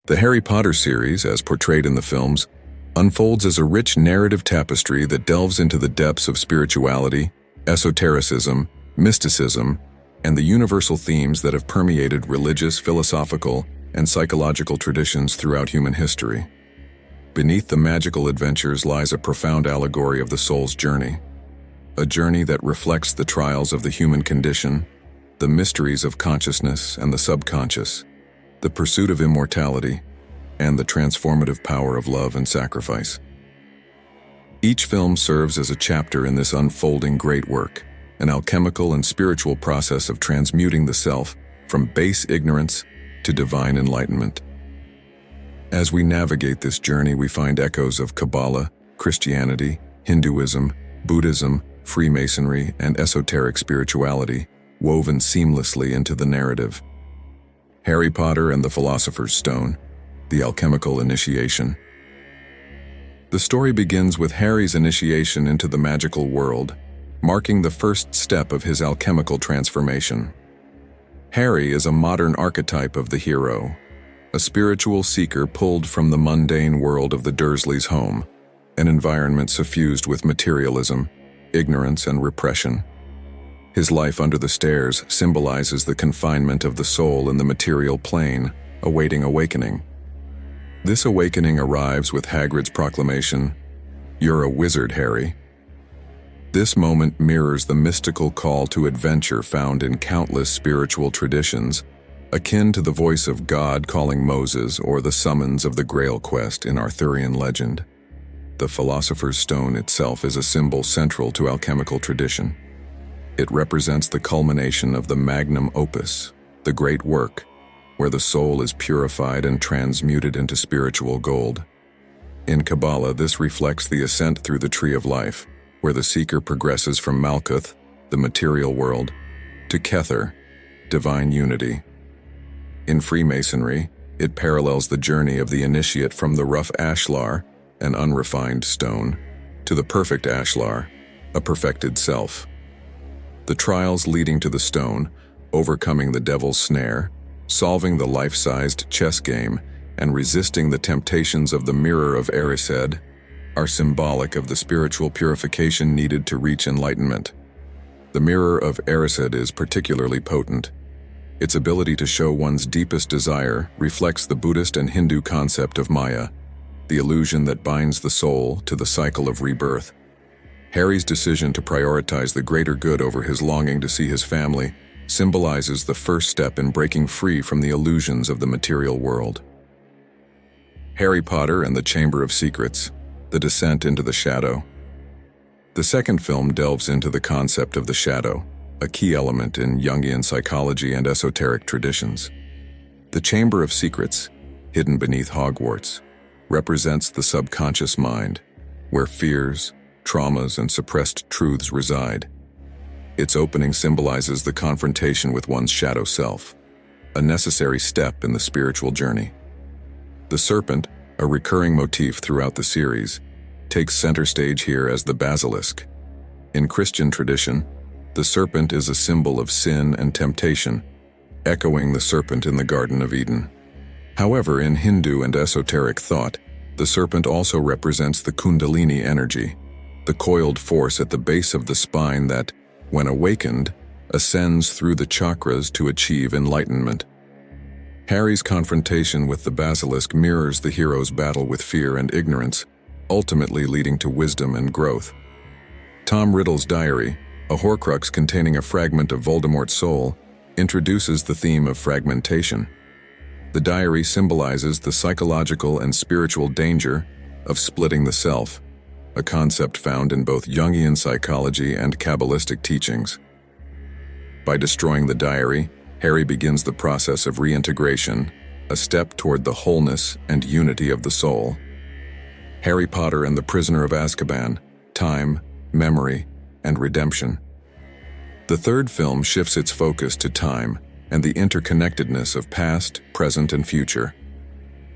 The Harry Potter series, as portrayed in the films, unfolds as a rich narrative tapestry that delves into the depths of spirituality, esotericism, mysticism, and the universal themes that have permeated religious, philosophical, and psychological traditions throughout human history. Beneath the magical adventures lies a profound allegory of the soul's journey, a journey that reflects the trials of the human condition, the mysteries of consciousness and the subconscious, the pursuit of immortality, and the transformative power of love and sacrifice. Each film serves as a chapter in this unfolding great work, an alchemical and spiritual process of transmuting the self from base ignorance to divine enlightenment. As we navigate this journey, we find echoes of Kabbalah, Christianity, Hinduism, Buddhism, Freemasonry, and esoteric spirituality woven seamlessly into the narrative. Harry Potter and the Philosopher's Stone, the alchemical initiation. The story begins with Harry's initiation into the magical world, marking the first step of his alchemical transformation. Harry is a modern archetype of the hero, a spiritual seeker pulled from the mundane world of the Dursleys' home, an environment suffused with materialism, ignorance, and repression. His life under the stairs symbolizes the confinement of the soul in the material plane, awaiting awakening. This awakening arrives with Hagrid's proclamation, "You're a wizard, Harry." This moment mirrors the mystical call to adventure found in countless spiritual traditions, akin to the voice of God calling Moses or the summons of the Grail quest in Arthurian legend. The Philosopher's Stone itself is a symbol central to alchemical tradition. It represents the culmination of the magnum opus, the great work, where the soul is purified and transmuted into spiritual gold. In Kabbalah, this reflects the ascent through the Tree of Life, where the seeker progresses from Malkuth, the material world, to Kether, divine unity. In Freemasonry, it parallels the journey of the initiate from the rough ashlar, an unrefined stone, to the perfect ashlar, a perfected self. The trials leading to the stone, overcoming the devil's snare, solving the life-sized chess game, and resisting the temptations of the Mirror of Erised, are symbolic of the spiritual purification needed to reach enlightenment. The Mirror of Erised is particularly potent. Its ability to show one's deepest desire reflects the Buddhist and Hindu concept of Maya, the illusion that binds the soul to the cycle of rebirth. Harry's decision to prioritize the greater good over his longing to see his family symbolizes the first step in breaking free from the illusions of the material world. Harry Potter and the Chamber of Secrets, the descent into the shadow. The second film delves into the concept of the shadow, a key element in Jungian psychology and esoteric traditions. The Chamber of Secrets, hidden beneath Hogwarts, represents the subconscious mind, where fears, traumas, and suppressed truths reside. Its opening symbolizes the confrontation with one's shadow self, a necessary step in the spiritual journey. The serpent, a recurring motif throughout the series, takes center stage here as the basilisk. In Christian tradition, the serpent is a symbol of sin and temptation, echoing the serpent in the Garden of Eden. However, in Hindu and esoteric thought, the serpent also represents the Kundalini energy, the coiled force at the base of the spine that, when awakened, ascends through the chakras to achieve enlightenment. Harry's confrontation with the basilisk mirrors the hero's battle with fear and ignorance, ultimately leading to wisdom and growth. Tom Riddle's diary, a Horcrux containing a fragment of Voldemort's soul, introduces the theme of fragmentation. The diary symbolizes the psychological and spiritual danger of splitting the self, a concept found in both Jungian psychology and Kabbalistic teachings. By destroying the diary, Harry begins the process of reintegration, a step toward the wholeness and unity of the soul. Harry Potter and the Prisoner of Azkaban, Time, Memory, and Redemption. The third film shifts its focus to time and the interconnectedness of past, present, and future.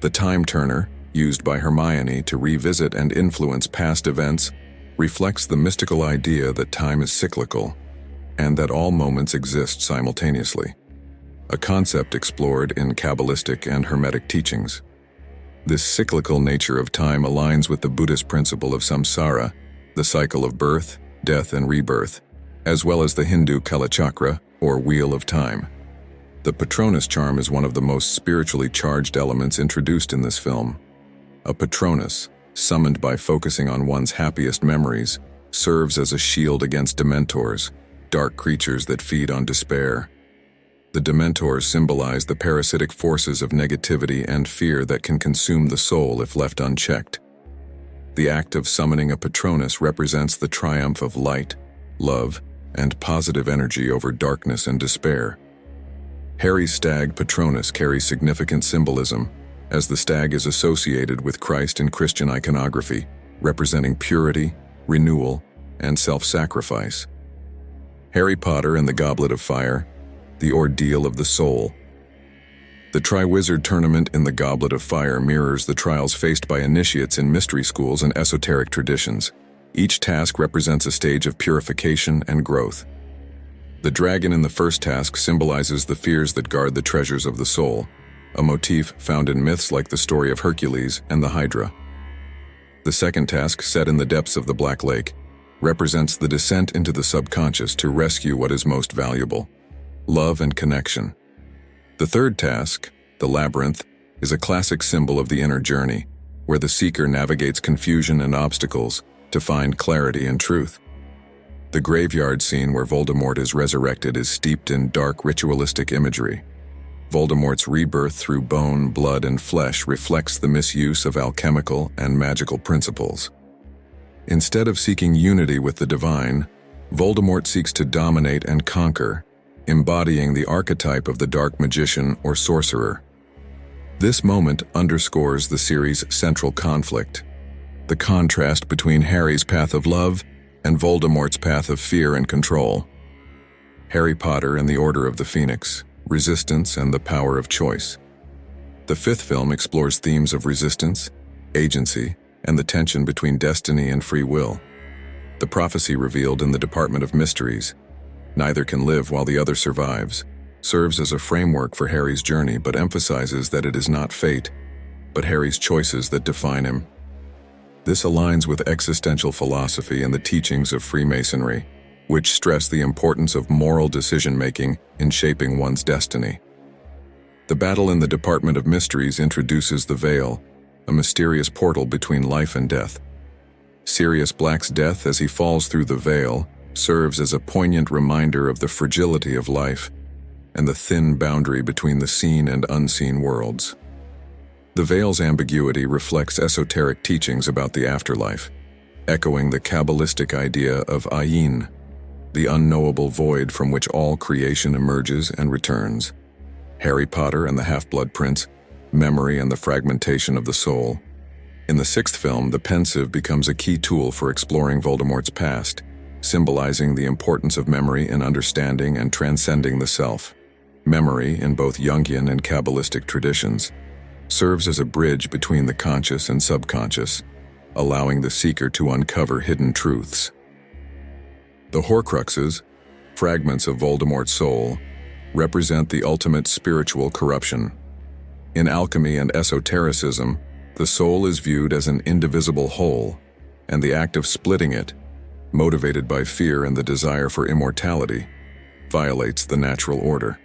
The Time Turner, used by Hermione to revisit and influence past events, reflects the mystical idea that time is cyclical and that all moments exist simultaneously, a concept explored in Kabbalistic and Hermetic teachings. This cyclical nature of time aligns with the Buddhist principle of samsara, the cycle of birth, death, and rebirth, as well as the Hindu Kalachakra, or Wheel of Time. The Patronus charm is one of the most spiritually charged elements introduced in this film. A Patronus, summoned by focusing on one's happiest memories, serves as a shield against Dementors, dark creatures that feed on despair. The Dementors symbolize the parasitic forces of negativity and fear that can consume the soul if left unchecked. The act of summoning a Patronus represents the triumph of light, love, and positive energy over darkness and despair. Harry's stag Patronus carries significant symbolism, as the stag is associated with Christ in Christian iconography, representing purity, renewal, and self-sacrifice. Harry Potter and the Goblet of Fire, the ordeal of the soul. The Triwizard Tournament in the Goblet of Fire mirrors the trials faced by initiates in mystery schools and esoteric traditions. Each task represents a stage of purification and growth. The dragon in the first task symbolizes the fears that guard the treasures of the soul, a motif found in myths like the story of Hercules and the Hydra. The second task, set in the depths of the Black Lake, represents the descent into the subconscious to rescue what is most valuable: love and connection. The third task, the labyrinth, is a classic symbol of the inner journey, where the seeker navigates confusion and obstacles to find clarity and truth. The graveyard scene where Voldemort is resurrected is steeped in dark ritualistic imagery. Voldemort's rebirth through bone, blood, and flesh reflects the misuse of alchemical and magical principles. Instead of seeking unity with the divine, Voldemort seeks to dominate and conquer, embodying the archetype of the dark magician or sorcerer. This moment underscores the series' central conflict: the contrast between Harry's path of love and Voldemort's path of fear and control. Harry Potter and the Order of the Phoenix, resistance and the power of choice. The fifth film explores themes of resistance, agency, and the tension between destiny and free will. The prophecy revealed in the Department of Mysteries, "Neither can live while the other survives," serves as a framework for Harry's journey but emphasizes that it is not fate, but Harry's choices that define him. This aligns with existential philosophy and the teachings of Freemasonry, which stress the importance of moral decision-making in shaping one's destiny. The battle in the Department of Mysteries introduces the Veil, a mysterious portal between life and death. Sirius Black's death as he falls through the veil serves as a poignant reminder of the fragility of life and the thin boundary between the seen and unseen worlds. The veil's ambiguity reflects esoteric teachings about the afterlife, echoing the Kabbalistic idea of Ayin, the unknowable void from which all creation emerges and returns. Harry Potter and the Half-Blood Prince, memory and the fragmentation of the soul. In the sixth film, the pensive becomes a key tool for exploring Voldemort's past, symbolizing the importance of memory in understanding and transcending the self. Memory, in both Jungian and Kabbalistic traditions, serves as a bridge between the conscious and subconscious, allowing the seeker to uncover hidden truths. The Horcruxes, fragments of Voldemort's soul, represent the ultimate spiritual corruption. In alchemy and esotericism, the soul is viewed as an indivisible whole, and the act of splitting it, motivated by fear and the desire for immortality, violates the natural order.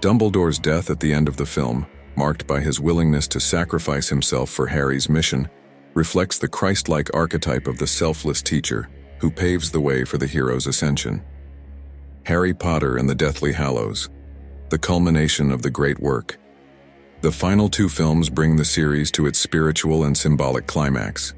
Dumbledore's death at the end of the film, marked by his willingness to sacrifice himself for Harry's mission, reflects the Christ-like archetype of the selfless teacher who paves the way for the hero's ascension. Harry Potter and the Deathly Hallows, the culmination of the great work. The final two films bring the series to its spiritual and symbolic climax.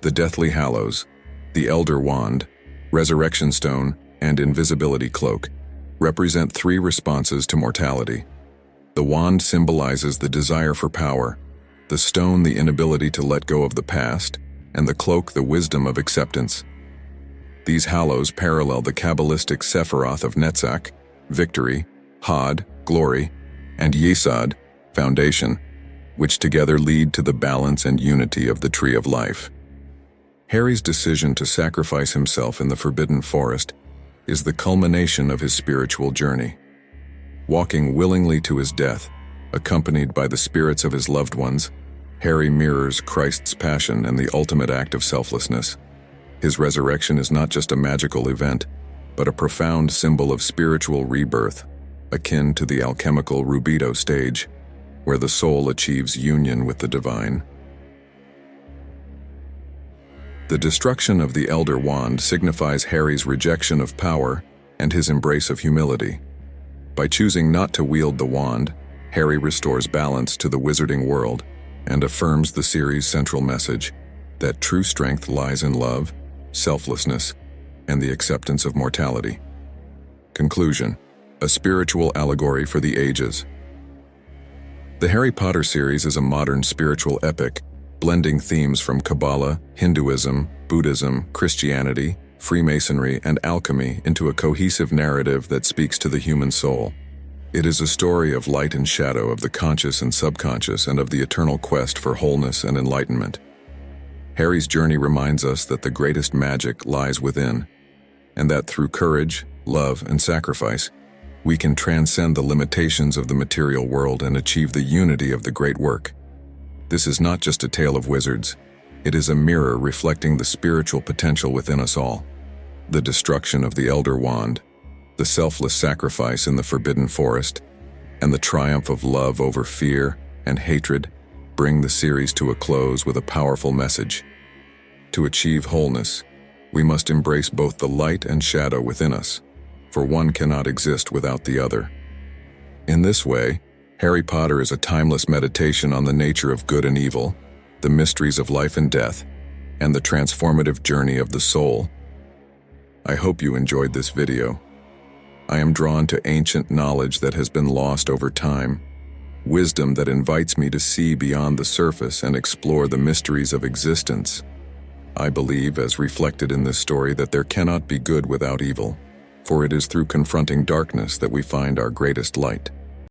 The Deathly Hallows, the Elder Wand, Resurrection Stone, and Invisibility Cloak represent three responses to mortality. The wand symbolizes the desire for power, the stone the inability to let go of the past, and the cloak the wisdom of acceptance. These hallows parallel the Kabbalistic Sephiroth of Netzach, victory, Hod, glory, and Yesod, foundation, which together lead to the balance and unity of the Tree of Life. Harry's decision to sacrifice himself in the Forbidden Forest is the culmination of his spiritual journey. Walking willingly to his death, Accompanied by the spirits of his loved ones, Harry mirrors Christ's passion and the ultimate act of selflessness. His resurrection is not just a magical event, but a profound symbol of spiritual rebirth, akin to the alchemical rubedo stage, where the soul achieves union with the divine. The destruction of the Elder Wand signifies Harry's rejection of power and his embrace of humility. By choosing not to wield the wand, Harry restores balance to the wizarding world and affirms the series' central message that true strength lies in love, selflessness, and the acceptance of mortality. Conclusion: a spiritual allegory for the ages. The Harry Potter series is a modern spiritual epic, blending themes from Kabbalah, Hinduism, Buddhism, Christianity, Freemasonry, and alchemy into a cohesive narrative that speaks to the human soul. It is a story of light and shadow, of the conscious and subconscious, and of the eternal quest for wholeness and enlightenment. Harry's journey reminds us that the greatest magic lies within, and that through courage, love, and sacrifice, we can transcend the limitations of the material world and achieve the unity of the great work. This is not just a tale of wizards. It is a mirror reflecting the spiritual potential within us all. The destruction of the Elder Wand, the selfless sacrifice in the Forbidden Forest, and the triumph of love over fear and hatred bring the series to a close with a powerful message. To achieve wholeness, we must embrace both the light and shadow within us, for one cannot exist without the other. In this way, Harry Potter is a timeless meditation on the nature of good and evil, the mysteries of life and death, and the transformative journey of the soul. I hope you enjoyed this video. I am drawn to ancient knowledge that has been lost over time, wisdom that invites me to see beyond the surface and explore the mysteries of existence. I believe, as reflected in this story, that there cannot be good without evil, for it is through confronting darkness that we find our greatest light.